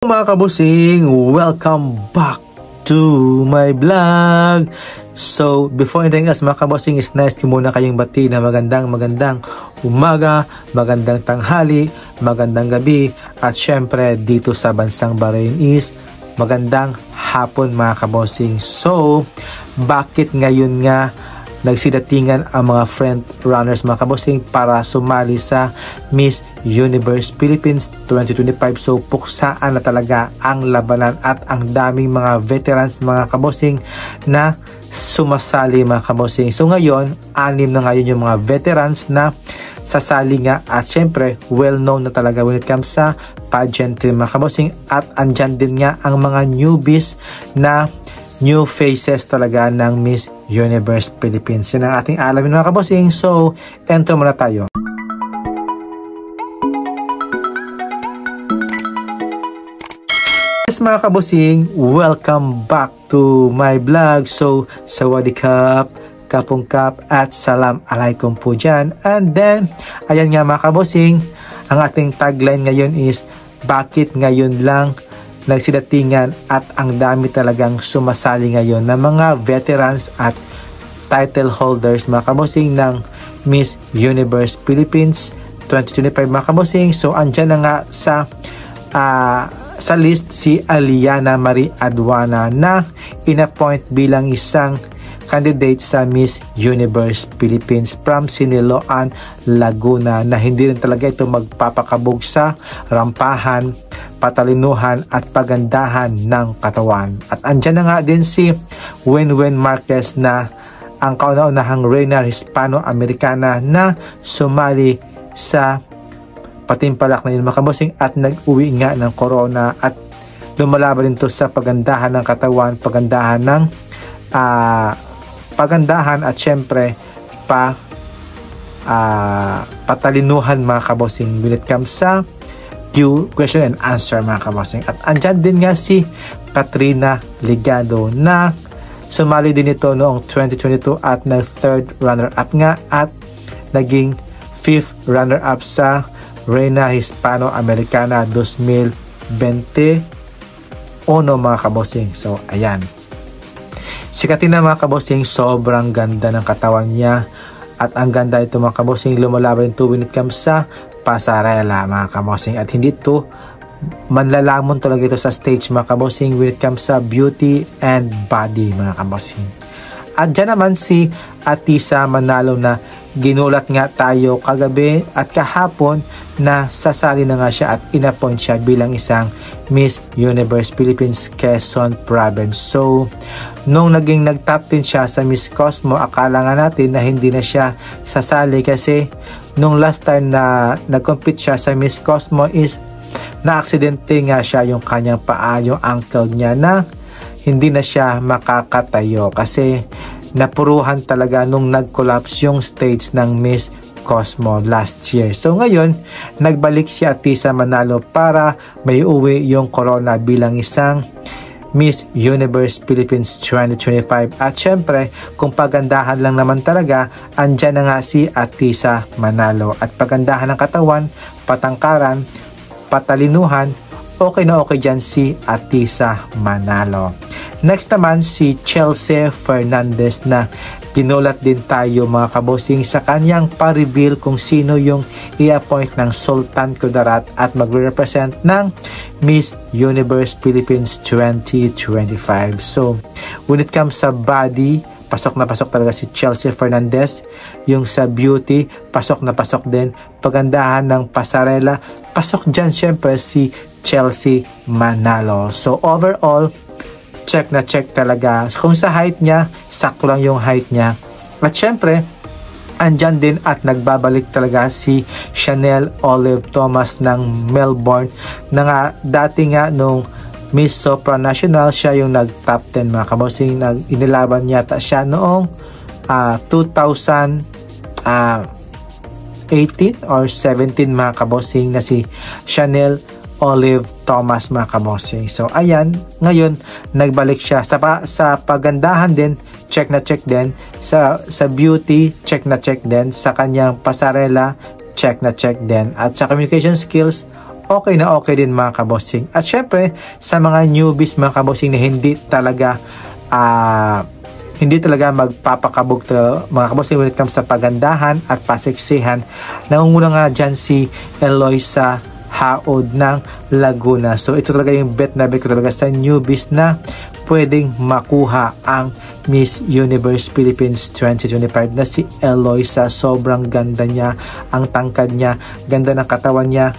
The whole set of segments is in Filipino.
Mga kabusing, welcome back to my vlog. So, before anything else mga kabusing, is nice ko muna kayong bati na magandang umaga, magandang tanghali, magandang gabi, at syempre dito sa bansang Bahrain is magandang hapon mga kabusing. So, bakit ngayon nga nagsidatingan ang mga front runners mga kabusing para sumali sa Miss Universe Philippines 2025. So puksaan na talaga ang labanan at ang daming mga veterans mga kabusing na sumasali mga kabusing. So ngayon, 6 na ngayon yung mga veterans na sasali nga at syempre well known na talaga when it comes sa pageantry mga kabusing, at andyan din nga ang mga newbies na new faces talaga ng Miss Universe Philippines. Yan ang ating alamin mga kabosing. So, enter muna tayo. Yes mga kabosing, welcome back to my vlog. So, sawadikap, kapungkap, at salam alaikum po dyan. And then, ayan nga mga kabosing, ang ating tagline ngayon is, bakit ngayon lang nagsidatingan at ang dami talagang sumasali ngayon na mga veterans at title holders mga kabosing ng Miss Universe Philippines 2025 mga kabosing. So andyan na nga sa list si Aliana Marie Aduana na in-appoint bilang isang candidate sa Miss Universe Philippines from Siniloan, Laguna, na hindi rin talaga ito magpapakabog sa rampahan, patalinuhan at pagandahan ng katawan. At andyan na nga din si Wenwen Marquez na ang kauna-unahang Reyna Hispano-Americana na sumali sa patimpalak na yun mga kabosing at nag-uwi nga ng corona at lumalaban din to sa pagandahan ng katawan, pagandahan at syempre patalinuhan mga kabosing when it comes sa question and answer mga kabosing. At andyan din nga si Katrina Ligado na sumali din ito noong 2022 at nag-third runner-up nga at naging 5th runner-up sa Reyna Hispano-Americana 2021 mga kabosing. So ayan, si Katrina mga kabosing, sobrang ganda ng katawan niya at ang ganda ito mga kabosing, lumalaban ito when it comes sa pasarela mga kabosing, at hindi ito manlalamon talaga ito sa stage mga kabosing when it comes sa beauty and body mga kabosing. At dyan naman si Atisa Manalo na ginulat nga tayo kagabi at kahapon na sasali na nga siya at inappoint siya bilang isang Miss Universe Philippines Quezon Province. So nung nag-top 10 siya sa Miss Cosmo, akala nga natin na hindi na siya sasali kasi nung last time na nag-compete siya sa Miss Cosmo is na-aksidente nga siya yung kanyang paa, yung ankle niya, na hindi na siya makakatayo kasi napuruhan talaga nung nag-collapse yung stage ng Miss Cosmo last year. So ngayon, nagbalik si Atisa Manalo para may uwi yung corona bilang isang Miss Universe Philippines 2025. At syempre, kung pagandahan lang naman talaga, andyan na nga si Atisa Manalo. At pagandahan ng katawan, patangkaran, patalinuhan, okay na okay dyan si Atisa Manalo. Next naman si Chelsea Fernandez na ginulat din tayo mga kabosing sa kanyang pa-reveal kung sino yung i-appoint ng Sultan Kudarat at magre-represent ng Miss Universe Philippines 2025. So, when it comes sa body, pasok na pasok talaga si Chelsea Fernandez. Yung sa beauty, pasok na pasok din. Pagandahan ng pasarela, pasok dyan syempre si Chelsea Manalo. So overall, check na check talaga. Kung sa height niya, sakto lang yung height niya. At syempre, andyan din at nagbabalik talaga si Chanel Olive Thomas ng Melbourne na nga dati nga nung Miss Sopra National, siya yung nag-top 10 mga kabosing. Inilaban yata siya noong 2018 or 17 mga kabosing na si Chanel Olive Thomas mga kabosing. So ayan, ngayon nagbalik siya sa pagandahan din, check na check din, sa beauty, check na check din, sa kanyang pasarela, check na check din, at sa communication skills, okay na okay din mga kabossing. At syempre, sa mga newbies mga kabossing na hindi talaga magpapakabog mga kabossing when it comes sa pagandahan at pasiksihan, nangunguna nga dyan si Eloisa Haod ng Laguna. So ito talaga yung bet na bet ko talaga sa newbies na pwedeng makuha ang Miss Universe Philippines 2025 na si Eloisa. Sobrang ganda niya, ang tangkad niya, ganda ng katawan niya,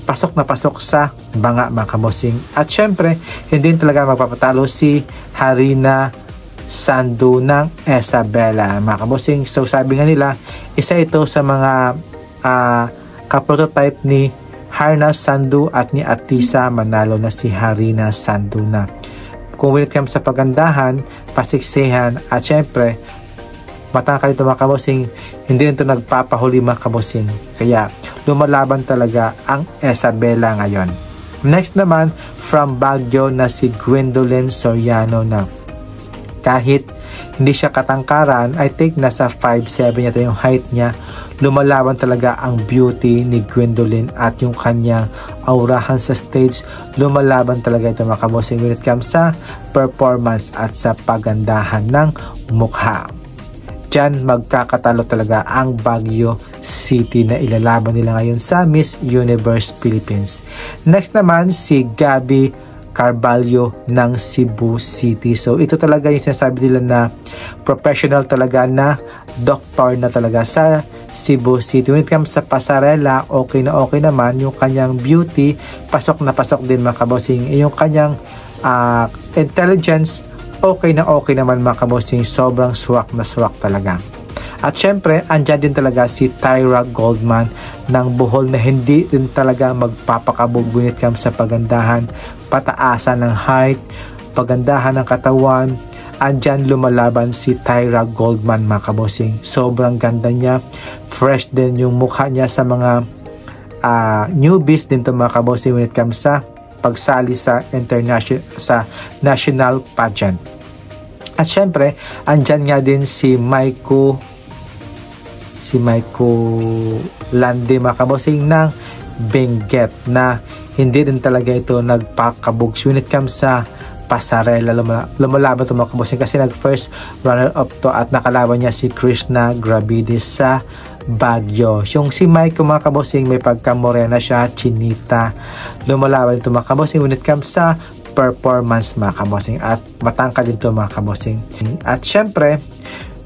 pasok na pasok sa banga mga kabossing. At syempre, hindi talaga magpapatalo si Harina Sandu ng Isabela mga kabossing. So sabi nga nila, isa ito sa mga kaprototype ni Harina Sandu at ni Atisa Manalo na si Harina Sandu na. Kung when it comes sa pagandahan, pasiksihan at syempre matangkad ito mga kabossing, hindi ito nagpapahuli mga kabossing. Kaya lumalaban talaga ang Isabela ngayon. Next naman, from Baguio na si Gwendolyn Soriano na kahit hindi siya katangkaran, I think nasa 5'7" yata yung height niya, lumalaban talaga ang beauty ni Gwendolyn at yung kanyang aurahan sa stage. Lumalaban talaga ito mga kabossing when it comes sa performance at sa pagandahan ng mukha. Diyan magkakatalo talaga ang Baguio City na ilalaban nila ngayon sa Miss Universe Philippines. Next naman si Gabby Carvalho ng Cebu City. So ito talaga yung sinasabi nila na professional talaga na doctor na talaga sa Cebu City. When it comes sa pasarela, okay na okay naman yung kanyang beauty, pasok na pasok din mga kabossing. Yung kanyang intelligence, okay na okay naman mga kabossing. Sobrang swak na swak talaga. At syempre, andyan din talaga si Tyra Goldman ng Bohol na hindi din talaga magpapakabog when it comes sa pagandahan, pataasan ng height, pagandahan ng katawan. Andyan lumalaban si Tyra Goldman mga kabossing. Sobrang ganda niya, fresh din yung mukha niya sa mga newbies din to mga kabossing when it comes sa pagsali sa national pageant. At syempre, andyan nga din si Maiko Lande mga kabossing ng Benguet na hindi din talaga ito nagpakabog when it comes sa pasarela. Lumalaban ito mga kabossing kasi nag-first runner-up to at nakalaban niya si Krishna Gravides sa Baguio. Yung si Maiko mga kabossing may pagka-morena siya, chinita. Lumalaban ito mga kabossing when it comes sa performance mga kabossing at matangkad din ito mga kabossing. At syempre,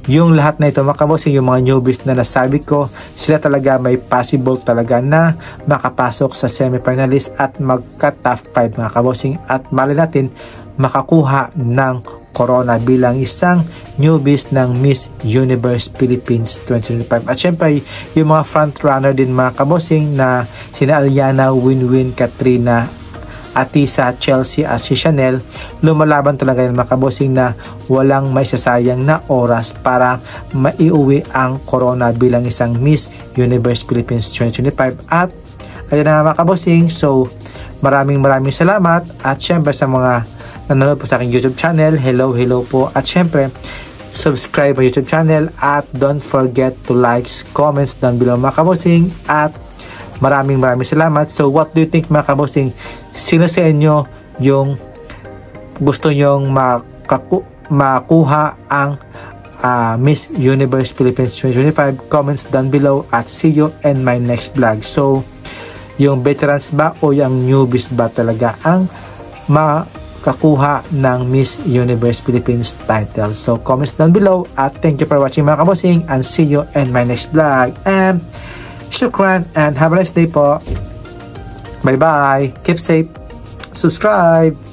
yung lahat na ito mga kabossing, yung mga newbies na nasabi ko, sila talaga may possible talaga na makapasok sa semifinalist at magka-top 5 mga kabossing at mali natin makakuha ng corona bilang isang newbies ng Miss Universe Philippines 2025. At syempre, yung mga frontrunner din mga kabossing na sina Aliana, Winwin, Katrina, Atisa, Chelsea at si Chanel, lumalaban talaga yung mga kabossing na walang may sasayang na oras para maiuwi ang corona bilang isang Miss Universe Philippines 2025. At ayun na mga kabossing, so maraming salamat at syempre sa mga nanonood po sa aking YouTube channel, hello po, at syempre subscribe sa YouTube channel at don't forget to like, comments down below mga kabossing at maraming salamat. So what do you think mga kabossing? Sino sa inyo yung gusto nyong makuha ang Miss Universe Philippines 2025? Comments down below at see you in my next vlog. So, yung veterans ba o yung newbies ba talaga ang makakuha ng Miss Universe Philippines title? So, comments down below at thank you for watching mga kabossing and see you in my next vlog. And shukran and have a nice day po. Bye-bye. Keep safe. Subscribe.